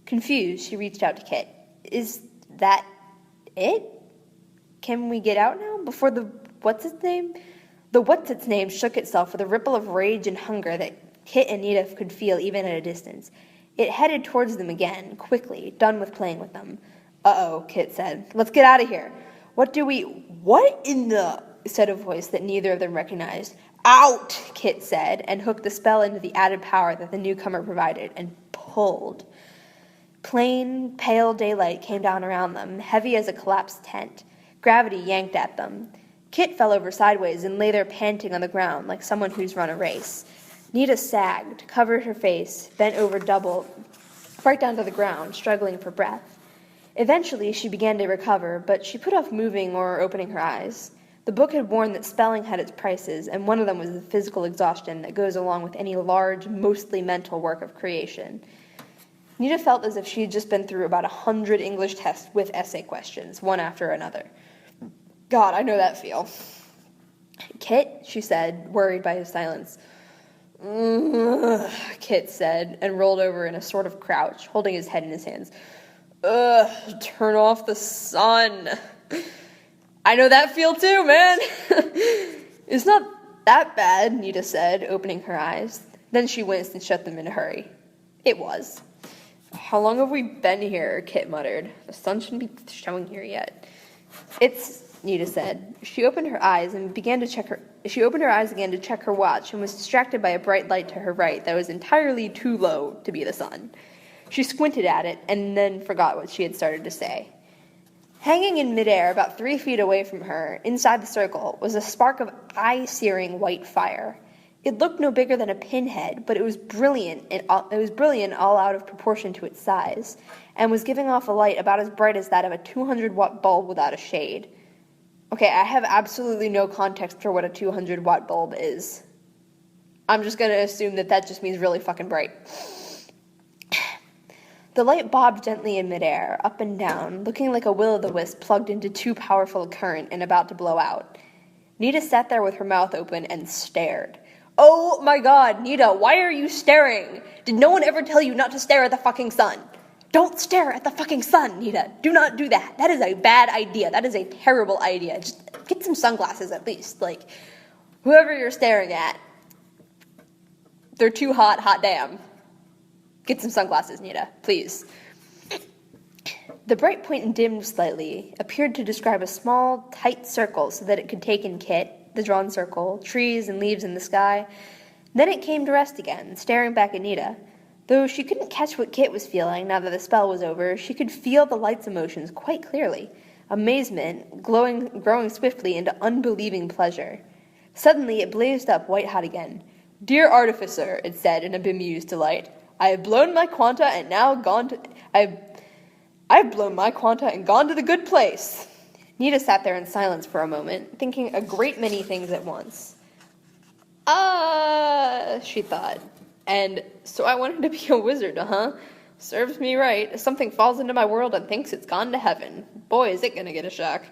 Confused, she reached out to Kit. "Is that it? Can we get out now? Before the what's-its-name?" The what's-its-name shook itself with a ripple of rage and hunger that Kit and Nita could feel even at a distance. It headed towards them again, quickly, done with playing with them. "Uh-oh," Kit said. "Let's get out of here." What in the," said a voice that neither of them recognized. "Out," Kit said, and hooked the spell into the added power that the newcomer provided, and pulled. Plain, pale daylight came down around them, heavy as a collapsed tent. Gravity yanked at them. Kit fell over sideways and lay there panting on the ground like someone who's run a race. Nita sagged, covered her face, bent over double, right down to the ground, struggling for breath. Eventually she began to recover, but she put off moving or opening her eyes. The book had warned that spelling had its prices, and one of them was the physical exhaustion that goes along with any large, mostly mental work of creation. Nita felt as if she had just been through about 100 English tests with essay questions, one after another. God, I know that feel. "Kit," she said, worried by his silence. "Ugh," Kit said, and rolled over in a sort of crouch, holding his head in his hands. "Ugh, turn off the sun." "I know that feel too, man." "It's not that bad," Nita said, opening her eyes. Then she winced and shut them in a hurry. It was. "How long have we been here?" Kit muttered. "The sun shouldn't be showing here yet." "It's," Nita said. She opened her eyes again to check her watch and was distracted by a bright light to her right that was entirely too low to be the sun. She squinted at it and then forgot what she had started to say. Hanging in midair about 3 feet away from her, inside the circle, was a spark of eye-searing white fire. It looked no bigger than a pinhead, but it was brilliant all out of proportion to its size, and was giving off a light about as bright as that of a 200-watt bulb without a shade. Okay, I have absolutely no context for what a 200-watt bulb is. I'm just going to assume that just means really fucking bright. The light bobbed gently in midair, up and down, looking like a will-o'-the-wisp plugged into too powerful a current and about to blow out. Nita sat there with her mouth open and stared. "Oh my God, Nita, why are you staring? Did no one ever tell you not to stare at the fucking sun? Don't stare at the fucking sun, Nita. Do not do that. That is a bad idea. That is a terrible idea. Just get some sunglasses at least. Like, whoever you're staring at, they're too hot damn. Get some sunglasses, Nita, please." The bright point dimmed slightly, appeared to describe a small, tight circle so that it could take in Kit, the drawn circle, trees and leaves in the sky. Then it came to rest again, staring back at Nita. Though she couldn't catch what Kit was feeling now that the spell was over, she could feel the light's emotions quite clearly. Amazement, growing swiftly into unbelieving pleasure. Suddenly it blazed up white-hot again. "Dear Artificer," it said in a bemused delight, "I have blown my quanta and now gone to... I've blown my quanta and gone to the good place." Nita sat there in silence for a moment, thinking a great many things at once. She thought. And so I wanted to be a wizard, huh? Serves me right. Something falls into my world and thinks it's gone to heaven. Boy, is it gonna get a shock.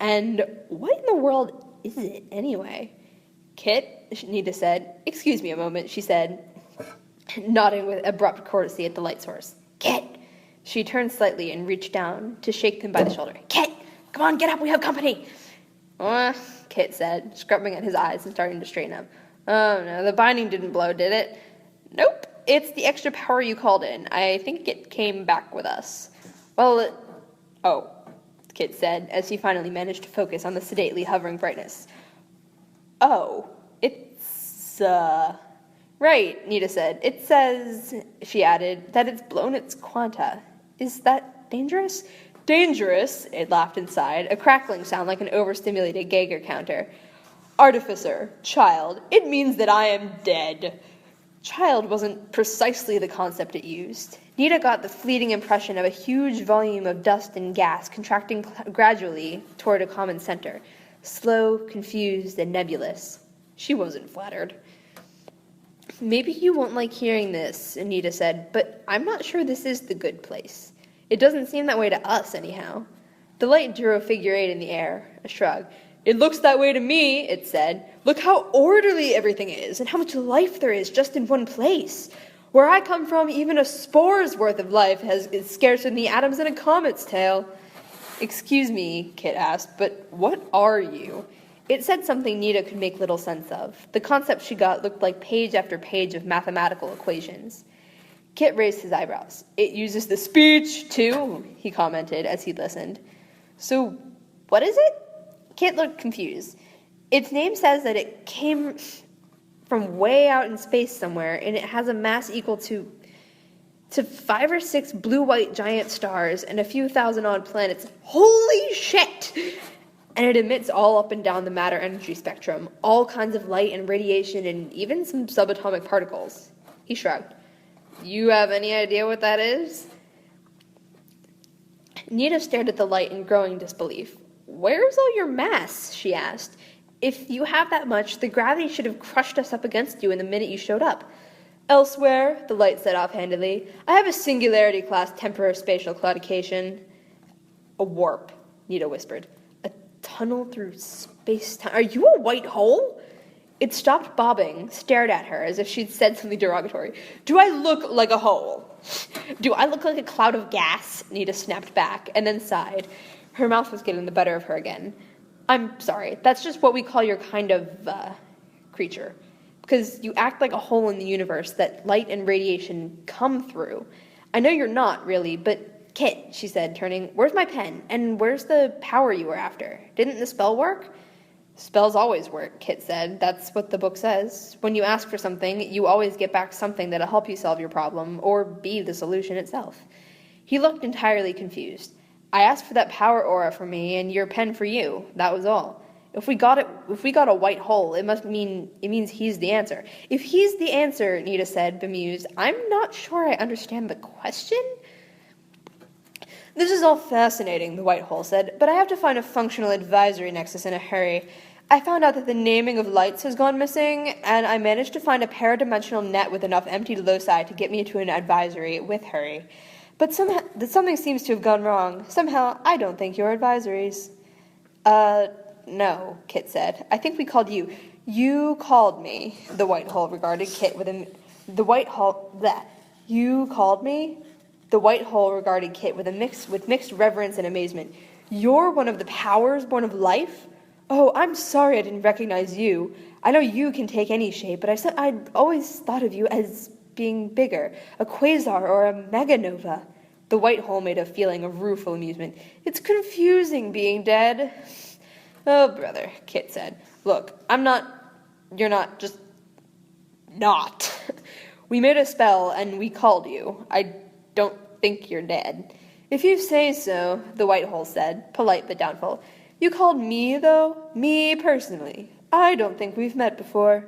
And what in the world is it, anyway? "Kit," Nita said. "Excuse me a moment," she said, nodding with abrupt courtesy at the light source. "Kit!" She turned slightly and reached down to shake him by the shoulder. "Kit! Come on, get up, we have company!" Kit said, scrubbing at his eyes and starting to straighten up. "Oh, no, the binding didn't blow, did it?" "Nope, it's the extra power you called in. I think it came back with us." "Oh," Kit said, as he finally managed to focus on the sedately hovering brightness. "Oh, it's, Right," Nita said. "It says," she added, "that it's blown its quanta. Is that dangerous?" "Dangerous?" It laughed inside, a crackling sound like an overstimulated Geiger counter. "Artificer, child, it means that I am dead." Child wasn't precisely the concept it used. Nita got the fleeting impression of a huge volume of dust and gas contracting gradually toward a common center, slow, confused, and nebulous. She wasn't flattered. "Maybe you won't like hearing this," Anita said, "but I'm not sure this is the good place. It doesn't seem that way to us, anyhow." The light drew a figure 8 in the air, a shrug. "It looks that way to me," it said. "Look how orderly everything is, and how much life there is just in one place. Where I come from, even a spore's worth of life is scarcer than the atoms in a comet's tail." "Excuse me," Kit asked, "but what are you?" It said something Nita could make little sense of. The concept she got looked like page after page of mathematical equations. Kit raised his eyebrows. "It uses the speech, too," he commented as he listened. "So, what is it?" Kit looked confused. "Its name says that it came from way out in space somewhere, and it has a mass equal to 5 or 6 blue-white giant stars and a few thousand-odd planets. Holy shit! And it emits all up and down the matter-energy spectrum, all kinds of light and radiation and even some subatomic particles." He shrugged. "You have any idea what that is?" Nita stared at the light in growing disbelief. "Where's all your mass?" she asked. "If you have that much, the gravity should have crushed us up against you in the minute you showed up." "Elsewhere," the light said offhandedly. "I have a singularity-class temporospatial claudication." "A warp," Nita whispered. "A tunnel through space-time. Are you a white hole?" It stopped bobbing, stared at her as if she'd said something derogatory. "Do I look like a hole?" "Do I look like a cloud of gas?" Nita snapped back, and then sighed. Her mouth was getting the better of her again. "I'm sorry, that's just what we call your kind of, creature. Because you act like a hole in the universe that light and radiation come through. I know you're not, really, but Kit," she said, turning, "where's my pen? And where's the power you were after? Didn't the spell work?" "Spells always work," Kit said. "That's what the book says. When you ask for something, you always get back something that'll help you solve your problem, or be the solution itself." He looked entirely confused. "I asked for that power aura for me, and your pen for you. That was all. If we got a white hole, it means he's the answer." "If he's the answer," Nita said, bemused, "I'm not sure I understand the question." "This is all fascinating," the white hole said, "but I have to find a functional advisory nexus in a hurry. I found out that the naming of lights has gone missing, and I managed to find a paradimensional net with enough empty loci to get me to an advisory with hurry. But something seems to have gone wrong. Somehow, I don't think you're advisories." No," Kit said. "I think we called you." "You called me," the white hole regarded Kit with "You called me?" The white hole regarded Kit with mixed reverence and amazement. "You're one of the powers born of life? Oh, I'm sorry I didn't recognize you. I know you can take any shape, but I'd always thought of you as being bigger, a quasar or a meganova." The white hole made a feeling of rueful amusement. "It's confusing being dead." "Oh, brother," Kit said. "Look, you're not, just not. We made a spell, and we called you. I don't think you're dead. If you say so, the white hole said, polite but doubtful. You called me, though? Me personally. I don't think we've met before.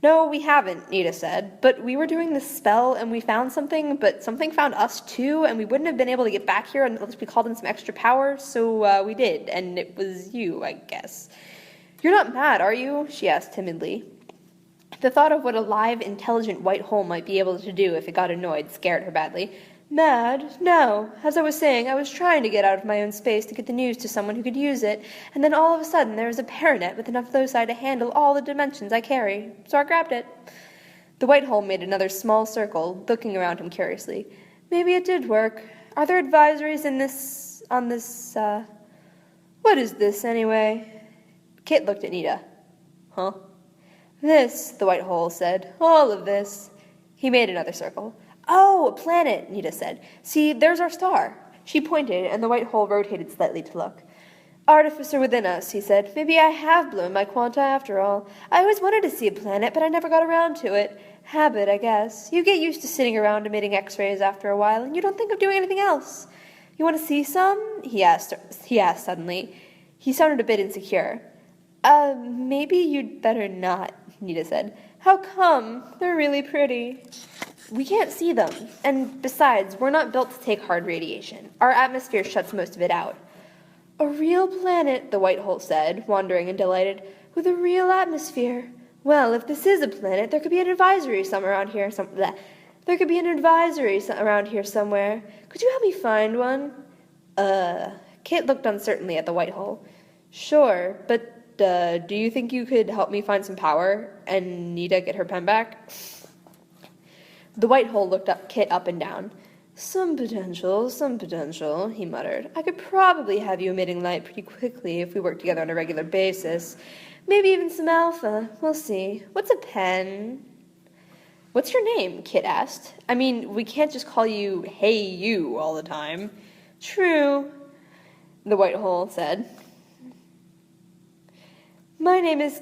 No, we haven't, Nita said, but we were doing this spell and we found something, but something found us too, and we wouldn't have been able to get back here unless we called in some extra power, so we did, and it was you, I guess. You're not mad, are you? She asked timidly. The thought of what a live, intelligent white hole might be able to do if it got annoyed scared her badly. Mad? No. As I was saying, I was trying to get out of my own space to get the news to someone who could use it, and then all of a sudden there was a paranet with enough loci to handle all the dimensions I carry, so I grabbed it. The white hole made another small circle, looking around him curiously. Maybe it did work. Are there advisories on this, what is this, anyway? Kit looked at Nita. Huh? This, the white hole said. All of this. He made another circle. Oh, a planet, Nita said. See, there's our star. She pointed, and the white hole rotated slightly to look. Artificer within us, he said. Maybe I have blown my quanta after all. I always wanted to see a planet, but I never got around to it. Habit, I guess. You get used to sitting around emitting X-rays after a while, and you don't think of doing anything else. You want to see some? He asked suddenly. He sounded a bit insecure. Maybe you'd better not, Nita said. How come? They're really pretty. We can't see them, and besides, we're not built to take hard radiation. Our atmosphere shuts most of it out. A real planet, the white hole said, wondering and delighted, with a real atmosphere. Well, if this is a planet, there could be an advisory around here somewhere. Could you help me find one? Kit looked uncertainly at the white hole. Sure, but do you think you could help me find some power and Nita get her pen back? The white hole looked Kit up and down. Some potential, he muttered. I could probably have you emitting light pretty quickly if we work together on a regular basis. Maybe even some alpha. We'll see. What's a pen? What's your name? Kit asked. I mean, we can't just call you Hey You all the time. True, the white hole said. My name is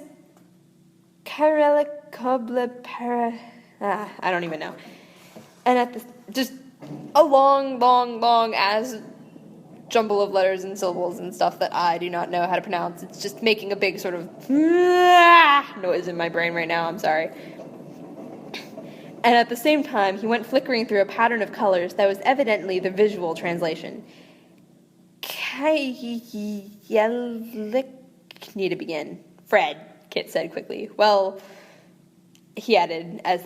Kyrella Koblepara. I don't even know. And at just a long ass jumble of letters and syllables and stuff that I do not know how to pronounce. It's just making a big sort of noise in my brain right now. I'm sorry. And at the same time, he went flickering through a pattern of colors that was evidently the visual translation. Need to begin. Fred, Kit said quickly. Well, he added as,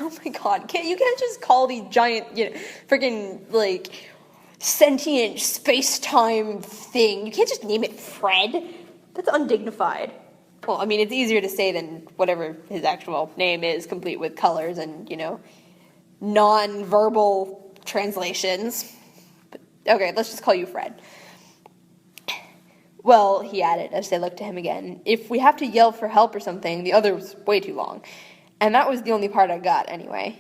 oh my god, you can't just call these giant, freaking, sentient space-time thing. You can't just name it Fred. That's undignified. Well, I mean, it's easier to say than whatever his actual name is, complete with colors and, non-verbal translations. But, okay, let's just call you Fred. Well, he added as they looked at him again, if we have to yell for help or something, the other's way too long. And that was the only part I got, anyway.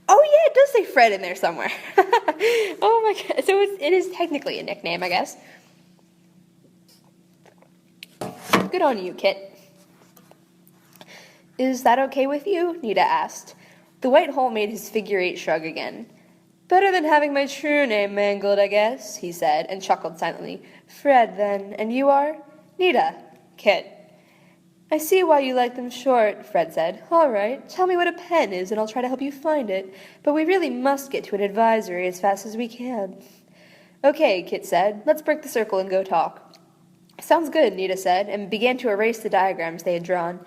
Oh, yeah, it does say Fred in there somewhere. Oh, my God. So it is technically a nickname, I guess. Good on you, Kit. Is that okay with you? Nita asked. The white hole made his figure-8 shrug again. Better than having my true name mangled, I guess, he said, and chuckled silently. Fred, then. And you are? Nita. Kit. I see why you like them short, Fred said. All right, tell me what a pen is, and I'll try to help you find it. But we really must get to an advisory as fast as we can. Okay, Kit said. Let's break the circle and go talk. Sounds good, Nita said, and began to erase the diagrams they had drawn.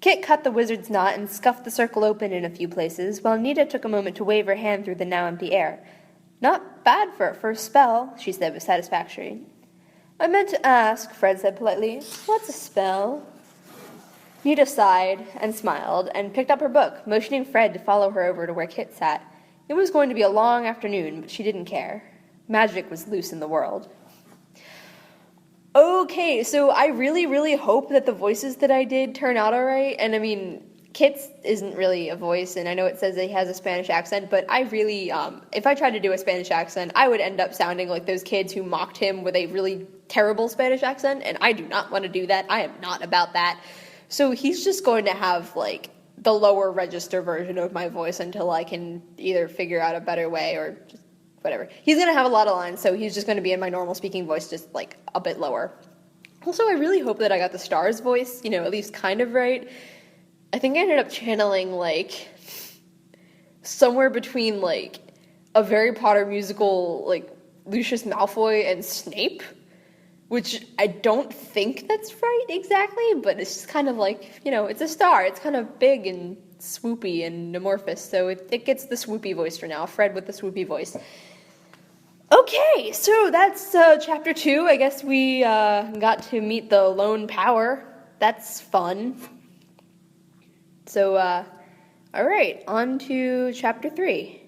Kit cut the wizard's knot and scuffed the circle open in a few places, while Nita took a moment to wave her hand through the now empty air. Not bad for a first spell, she said with satisfaction. I meant to ask, Fred said politely, what's a spell? Nita sighed and smiled and picked up her book, motioning Fred to follow her over to where Kit sat. It was going to be a long afternoon, but she didn't care. Magic was loose in the world. Okay, so I really hope that the voices that I did turn out all right. And I mean, Kit's isn't really a voice, and I know it says that he has a Spanish accent, but I really, if I tried to do a Spanish accent, I would end up sounding like those kids who mocked him with a really terrible Spanish accent, and I do not want to do that. I am not about that. So he's just going to have, like, the lower register version of my voice until I can either figure out a better way or just whatever. He's going to have a lot of lines, so he's just going to be in my normal speaking voice, just, like, a bit lower. Also, I really hope that I got the Stars voice, at least kind of right. I think I ended up channeling, like, somewhere between, like, a Harry Potter musical, like, Lucius Malfoy and Snape, which I don't think that's right exactly, but it's just kind of like, it's a star. It's kind of big and swoopy and amorphous, so it gets the swoopy voice for now. Fred with the swoopy voice. Okay, so that's chapter 2. I guess we got to meet the lone power. That's fun. So, all right, on to chapter 3.